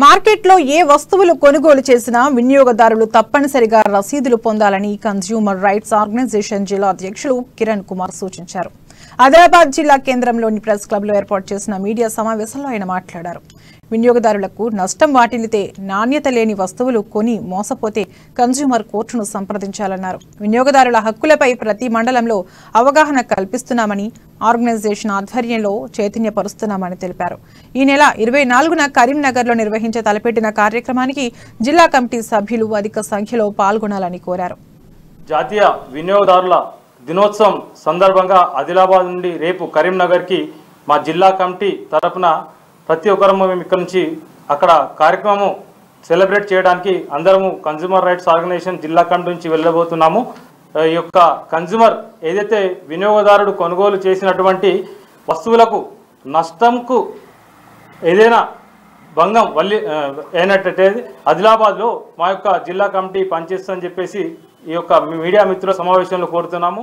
మార్కెట్లో ఏ వస్తువులు కొనుగోలు చేసినా వినియోగదారులు తప్పనిసరిగా రసీదులు పొందాలని కన్స్యూమర్ రైట్స్ ఆర్గనైజేషన్ జిల్లా అధ్యక్షులు కిరణ్ కుమార్ సూచించారు. ఆదిలాబాద్ జిల్లా కేంద్రంలోని ప్రెస్ క్లబ్లో ఏర్పాటు చేసిన మీడియా సమావేశంలో ఆయన మాట్లాడారు. వినియోగదారులకు నష్టం వాటిల్లితే నాణ్యత లేని వస్తువులు కొని మోసపోతే కన్స్యూమర్ కోర్టును సంప్రదించాలన్నారు. వినియోగదారుల హక్కులపై ప్రతి మండలంలో అవగాహన కల్పిస్తున్నామని, ఆర్గనైజేషన్ ఆధ్వర్యంలో చైతన్యపరుస్తున్నామని తెలిపారు. ఈ నెల 24న కరీంనగర్లో నిర్వహించే తలపెట్టిన కార్యక్రమానికి జిల్లా కమిటీ సభ్యులు అధిక సంఖ్యలో పాల్గొనాలని కోరారు. జాతీయ వినియోగదారుల దినోత్సవం సందర్భంగా ఆదిలాబాద్ నుండి రేపు కరీంనగర్కి మా జిల్లా కమిటీ తరపున ప్రతి ఒక్కరూ మేము ఇక్కడ నుంచి అక్కడ కార్యక్రమం సెలబ్రేట్ చేయడానికి అందరము కన్స్యూమర్ రైట్స్ ఆర్గనైజేషన్ జిల్లా కమిటీ నుంచి వెళ్ళబోతున్నాము. ఈ యొక్క కన్స్యూమర్ ఏదైతే వినియోగదారుడు కొనుగోలు చేసినటువంటి వస్తువులకు నష్టంకు ఏదైనా భంగం అయినట్టయితే ఆదిలాబాద్లో మా యొక్క జిల్లా కమిటీ పనిచేస్తుందని చెప్పేసి ఈ యొక్క మీడియా మిత్రుల సమావేశంలో కోరుతున్నాము.